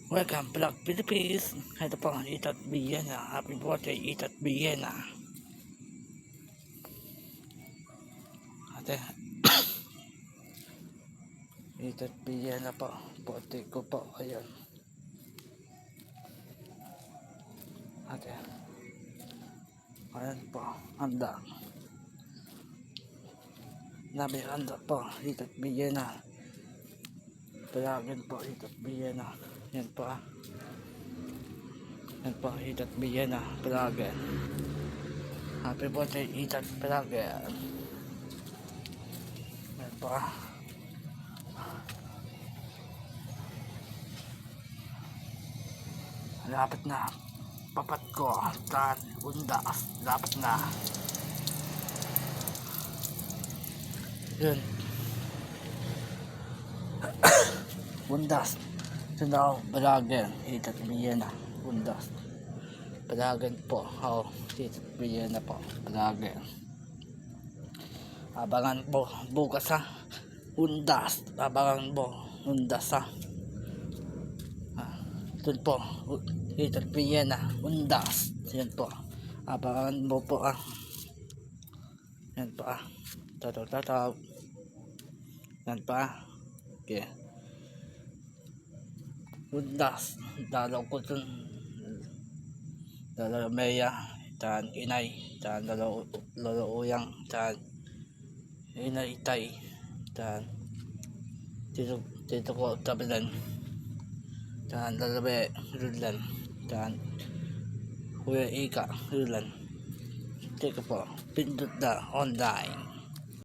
Welcome Vlog Philippines. Ito po ang Itat Biyena. Happy birthday Itat Biyena. Ate Itat Biyena po. Birthday ko po. Ayan. Ate ayan po. Handa. Nabi handa po. Itat Biyena. Palagin po Itat Biyena. Yan po ah. Yan po, Itat Biyena, Palagin. Happy birthday, Itat Palagin. Yan po ah. Lapit na. Papat ko, tan, undas. Lapit na. Yun. Undas. Sundaw, Palagin, Itat Biyena, undas. Palagin po, Itat Biyena po, Palagin. Abangan po, bukas ha, undas. Abangan po, undas ha. Doon po, Itat Biyena, undas. Yan po, abangan mo po ah. Yan po ah. Tataw. Yan po ah. Okay. Undas, dalaw ko dun, dalaw meya, dan inay, dan dalaw uyang, dan inay itay, dan dito ko tabilan, dan dalawe rulan, dan kuya ika rulan. Teka po, pindot na online.